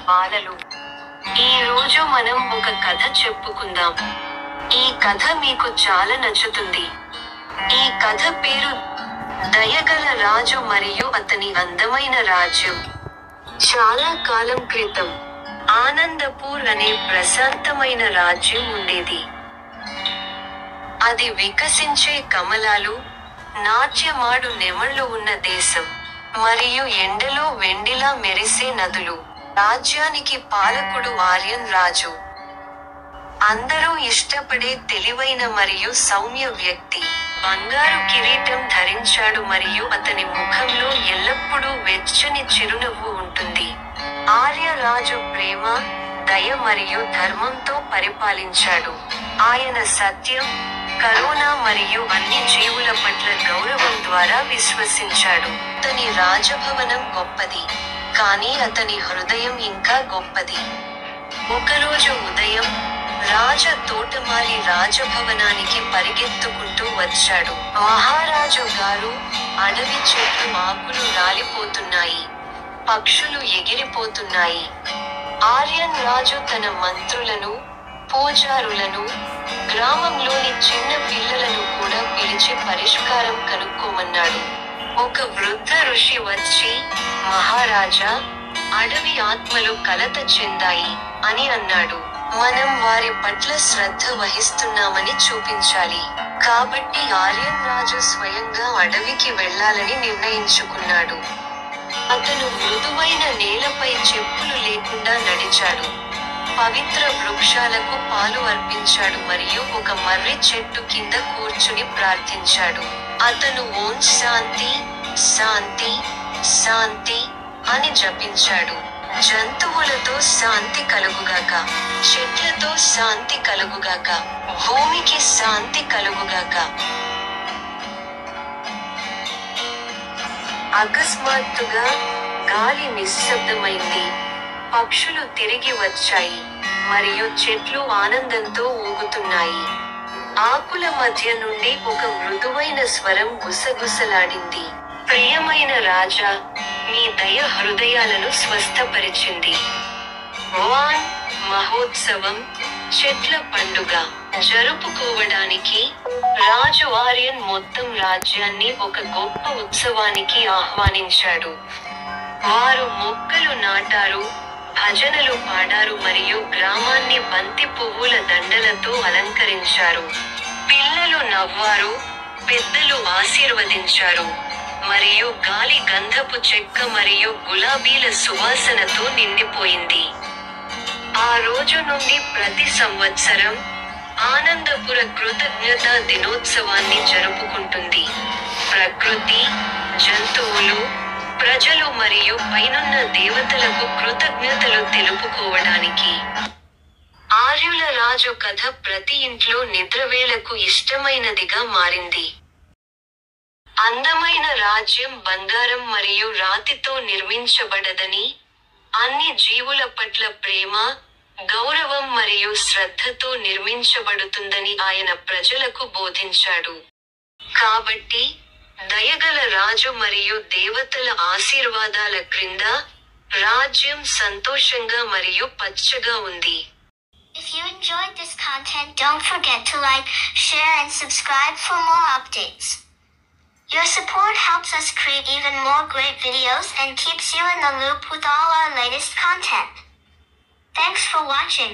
బాలలు. ఈ రోజు మనం ఒక కథ చెప్పుకుందాం. ఈ కథ మీకు చాలా నచ్చుతుంది. ఈ కథ పేరు దయగల రాజు మరియు అతని అందమైన రాజ్యం. చాలా కాలం క్రితం ఆనందపూర్ అనే ప్రశాంతమైన రాజ్యం ఉండేది. అది వికసించే కమలాలు, నాట్యమాడు నెమళ్ళు ఉన్న దేశం, మరియు ఎండలో వెండిలా మెరిసే నదులు. రాజ్యానికి పాలకుడు ఆర్యన్ రాజు. అందరూ ఇష్టపడే తెలివైన మరియు సౌమ్య వ్యక్తి. బంగారు కిరీటం ధరించాడు మరియు అతని ముఖంలో ఎల్లప్పుడూ వెచ్చని చిరునవ్వు ఉంటుంది. ఆర్య రాజు ప్రేమ, దయ మరియు ధర్మంతో పరిపాలించాడు. ఆయన సత్యం, కరుణ మరియు అన్ని జీవుల పట్ల గౌరవం ద్వారా విశ్వసించాడు. అతని రాజభవనం గొప్పది, కానీ అతని హృదయం ఇంకా గొప్పది. ఒకరోజు ఉదయం, రాజ తోటమాలి రాజభవనానికి పరిగెత్తుకుంటూ వచ్చాడు. మహారాజు గారు, అడవి చెట్లు ఆకులు రాలిపోతున్నాయి, పక్షులు ఎగిరిపోతున్నాయి. ఆర్యన్ రాజు తన మంత్రులను, పూజారులను, గ్రామంలోని చిన్న పిల్లలను కూడా పిలిచి పరిష్కారం కనుక్కోమన్నాడు. ఒక వృద్ధ ఋషి వచ్చి, మహారాజా, అడవి ఆత్మలు కలత చెందాయి అని అన్నాడు. మనం వారి పట్ల శ్రద్ధ వహిస్తున్నామని చూపించాలి. కాబట్టి ఆర్యన్ రాజు స్వయంగా అడవికి వెళ్ళాలని నిర్ణయించుకున్నాడు. అతను మృదువైన నేలపై చెప్పులు లేకుండా నడిచాడు, పవిత్ర వృక్షాలకు పాలు అర్పించాడు మరియు ఒక మర్రి చెట్టు కింద కూర్చుని ప్రార్థించాడు. అతను ఓం శాంతి, శాంతి, శాంతి అని జపించాడు. జంతువులతో శాంతి కలుగుగాక, చెట్లతో శాంతి కలుగుగాక, భూమికి శాంతి కలుగుగాక. అకస్మాత్తుగా గాలి నిశ్శబ్దమైంది. పక్షులు తిరిగి వచ్చాయి మరియు చెట్లు ఆనందంతో ఊగుతున్నాయి. ఆకుల మధ్య నుండి ఒక మృదువైన స్వరం గుసగుసలాడింది. ప్రియమైన రాజా, మీ దయ హృదయాలను స్వస్థపరిచింది. వాన్ మహోత్సవం, చెట్ల పండుగ జరుపుకోవడానికి రాజు ఆర్యన్ మొత్తం రాజ్యాన్ని ఒక గొప్ప ఉత్సవానికి ఆహ్వానించాడు. వారు మొక్కలు నాటారు, భజనలు పాడారు మరియు గ్రామాన్ని బంతి పువ్వుల దండలతో అలంకరించారు. పిల్లలు నవ్వారు, పెద్దలు ఆశీర్వదించారు, మరియు గాలి గంధపు చెక్క మరియు గులాబీల సువాసనతో నిండిపోయింది. ఆ రోజు నుండి ప్రతి సంవత్సరం ఆనందపుర కృతజ్ఞతా దినోత్సవాన్ని జరుపుకుంటుంది. ప్రకృతి, జంతువులు, ప్రజలు మరియు పైనున్న దేవతలకు కృతజ్ఞతలు తెలుపుకోవడానికి. ఆర్యుల రాజు కథ ప్రతి ఇంట్లో నిద్రవేళకు ఇష్టమైనదిగా మారింది. అందమైన రాజ్యం బంగారం మరియు రాతితో నిర్మించబడదని, అన్ని జీవుల పట్ల ప్రేమ, గౌరవం మరియు శ్రద్ధతో నిర్మించబడుతుందని ఆయన ప్రజలకు బోధించాడు. కాబట్టి, దయగల రాజు మరియు దేవతల ఆశీర్వాదాల క్రింద రాజ్యం సంతోషంగా మరియు పచ్చగా ఉంది. If you enjoyed this content, don't forget to like, share and subscribe for more updates. Your support helps us create even more great videos and keeps you in the loop with all our latest content. Thanks for watching.